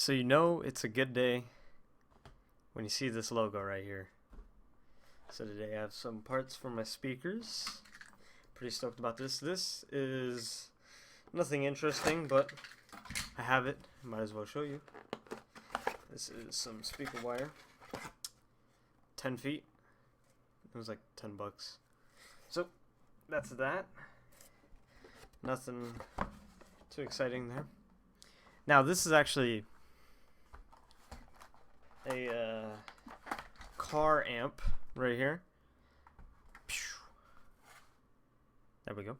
So you know it's a good day when you see this logo right here. So today I have some parts for my speakers. Pretty stoked about this. This is nothing interesting, but I have it. Might as well show you. This is some speaker wire. 10 feet. It was like 10 bucks. So that's that. Nothing too exciting there. Now this is actually a car amp right here. There we go.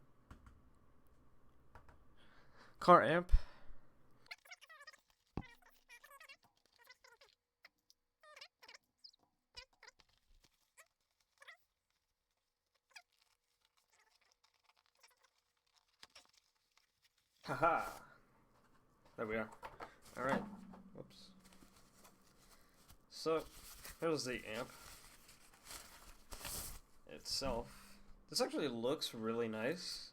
Car amp. Haha. There we are. Alright. Whoops. So, here's the amp itself. This actually looks really nice.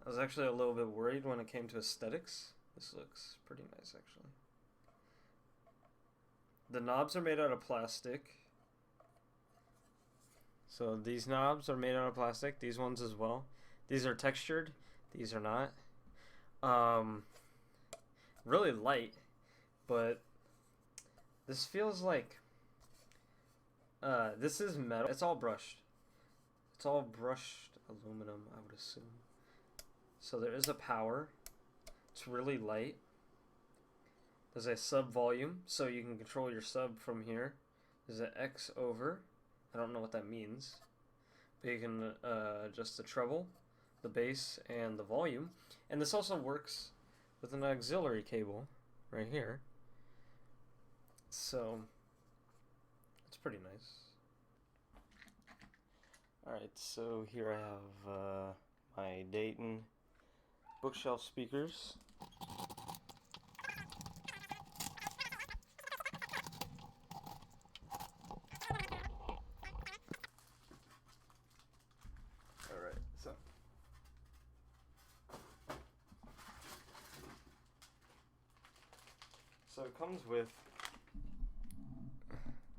I was actually a little bit worried when it came to aesthetics. This looks pretty nice, actually. The knobs are made out of plastic. So these knobs are made out of plastic. These ones as well. These are textured. These are not. Really light, but this feels like this is metal. It's all brushed. It's all brushed aluminum, I would assume. So there is a power. It's really light. There's a sub volume, so you can control your sub from here. There's an X over. I don't know what that means. But you can adjust the treble, the bass, and the volume. And this also works with an auxiliary cable right here. So it's pretty nice. Alright, so here I have my Dayton bookshelf speakers.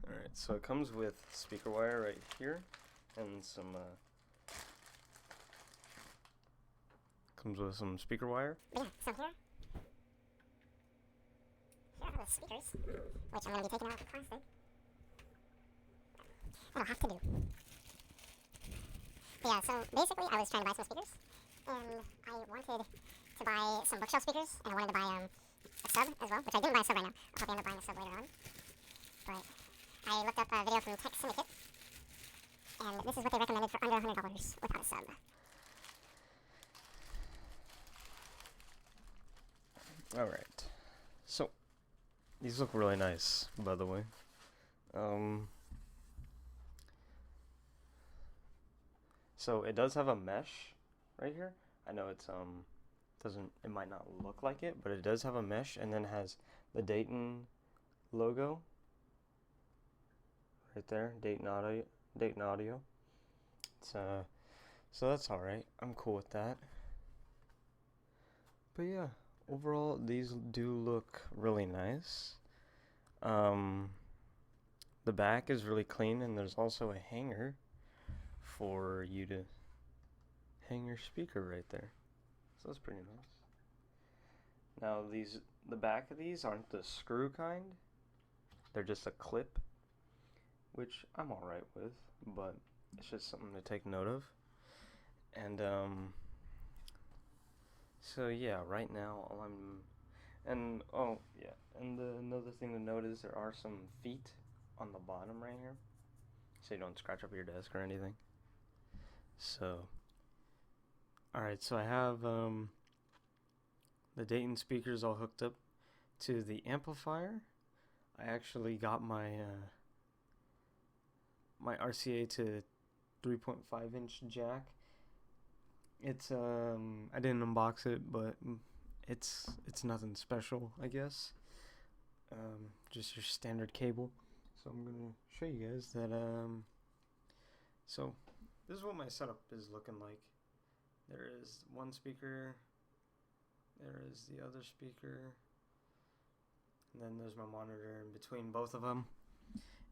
Alright, so it comes with speaker wire right here and some comes with some speaker wire. Yeah, so here are the speakers, which I'm going to be taking out of the plastic. That'll have to do. But yeah, so basically I was trying to buy some speakers, and I wanted to buy some bookshelf speakers, and I wanted to buy a sub as well, which I didn't buy a sub right now. I'll probably end up buying a sub later on. But I looked up a video from Syndicate, and this is what they recommended for under $100 without a sub. Alright, so these look really nice, by the way. So it does have a mesh right here. I know it's it might not look like it, but it does have a mesh, and then has the Dayton logo right there, Dayton Audio. It's so that's alright. I'm cool with that. But yeah, overall these do look really nice. The back is really clean, and there's also a hanger for you to hang your speaker right there. So that's pretty nice. Now the back of these aren't the screw kind. They're just a clip, which I'm alright with, but it's just something to take note of. And so yeah, right now another thing to note is there are some feet on the bottom right here, so you don't scratch up your desk or anything. So alright, so I have the Dayton speakers all hooked up to the amplifier. I actually got my my RCA to 3.5-inch jack. It's I didn't unbox it, but it's nothing special, I guess. Just your standard cable. So I'm gonna show you guys that so this is what my setup is looking like. There is one speaker, there is the other speaker, and then there's my monitor in between both of them,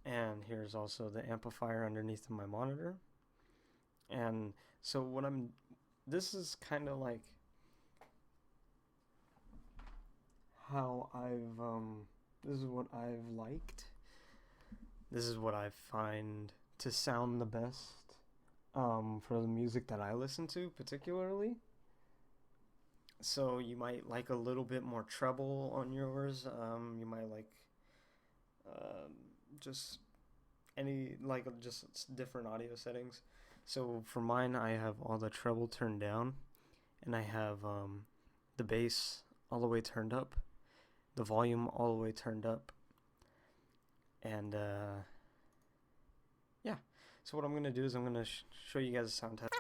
and here's also the amplifier underneath my monitor. And so this is kind of like how this is what I've liked. This is what I find to sound the best for the music that I listen to particularly. So you might like a little bit more treble on yours. You might like just different audio settings. So for mine, I have all the treble turned down, and I have the bass all the way turned up, the volume all the way turned up, and yeah. So what I'm gonna do is I'm gonna show you guys a sound test.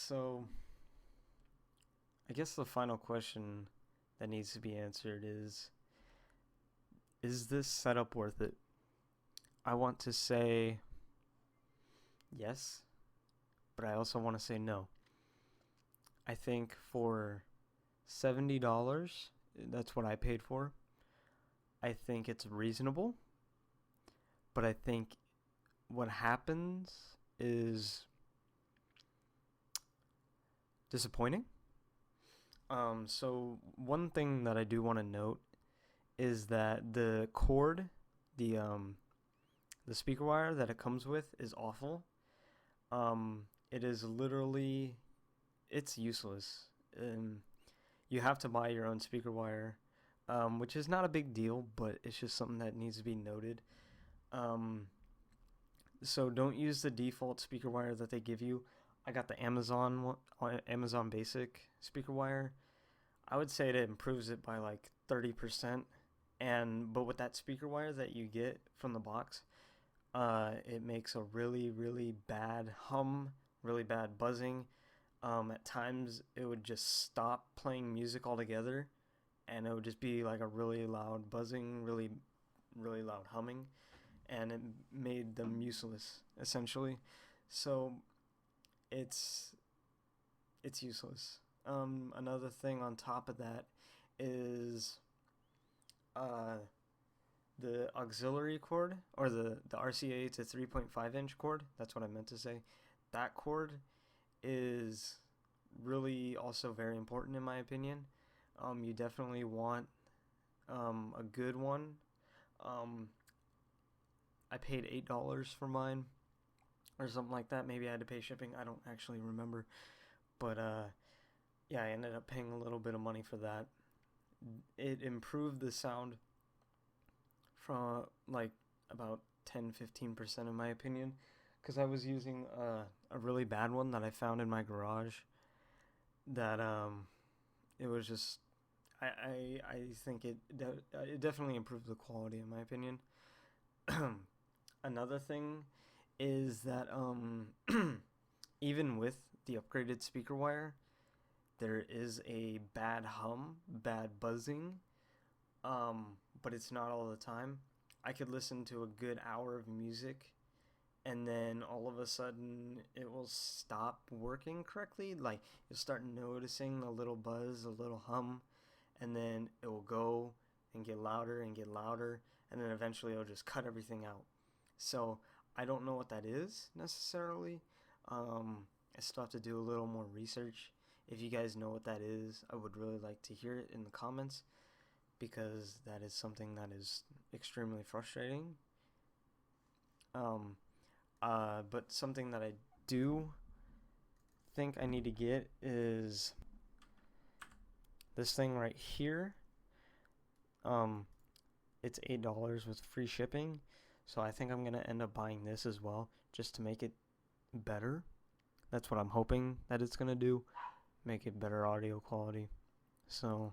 So, I guess the final question that needs to be answered is this setup worth it? I want to say yes, but I also want to say no. I think for $70, that's what I paid for. I think it's reasonable, but I think what happens is disappointing. So one thing that I do want to note is that the cord, the speaker wire that it comes with is awful. It is literally, it's useless. You have to buy your own speaker wire, which is not a big deal, but it's just something that needs to be noted. So don't use the default speaker wire that they give you. I got the Amazon Basic speaker wire. I would say it improves it by like 30%. But with that speaker wire that you get from the box, it makes a really, really bad hum, really bad buzzing. At times it would just stop playing music altogether, and it would just be like a really loud buzzing, really, really loud humming, and it made them useless essentially. So it's useless. Another thing on top of that is the auxiliary cord, or the RCA to 3.5 inch cord. That's what I meant to say. That cord is really also very important in my opinion. You definitely want a good one. I paid $8 for mine, or something like that. Maybe I had to pay shipping. I don't actually remember. But yeah, I ended up paying a little bit of money for that. It improved the sound from like about 10-15% in my opinion, because I was using a really bad one that I found in my garage that it was just I think it definitely improved the quality in my opinion. Another thing is that even with the upgraded speaker wire, there is a bad hum, bad buzzing, but it's not all the time. I could listen to a good hour of music, and then all of a sudden it will stop working correctly. Like, you'll start noticing a little buzz, a little hum, and then it will go and get louder, and then eventually it'll just cut everything out. So I don't know what that is necessarily. I still have to do a little more research. If you guys know what that is, I would really like to hear it in the comments, because that is something that is extremely frustrating. But something that I do think I need to get is this thing right here. It's $8 with free shipping, so I think I'm gonna end up buying this as well, just to make it better. That's what I'm hoping that it's gonna do, make it better audio quality. So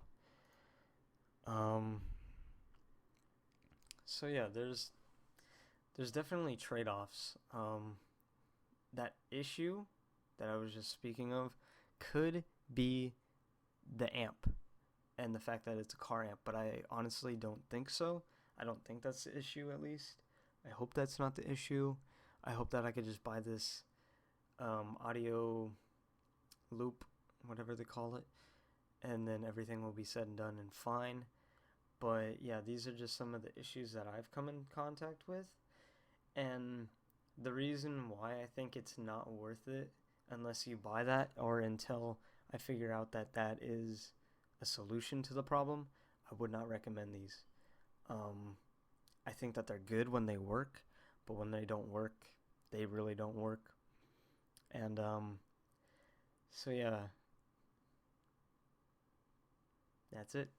so yeah, there's definitely trade-offs. That issue that I was just speaking of could be the amp and the fact that it's a car amp, but I honestly don't think so. I don't think that's the issue, at least. I hope that's not the issue. I hope that I could just buy this audio loop, whatever they call it, and then everything will be said and done and fine. But yeah, these are just some of the issues that I've come in contact with, and the reason why I think it's not worth it unless you buy that, or until I figure out that that is a solution to the problem, I would not recommend these. I think that they're good when they work, but when they don't work, they really don't work. And so yeah, that's it.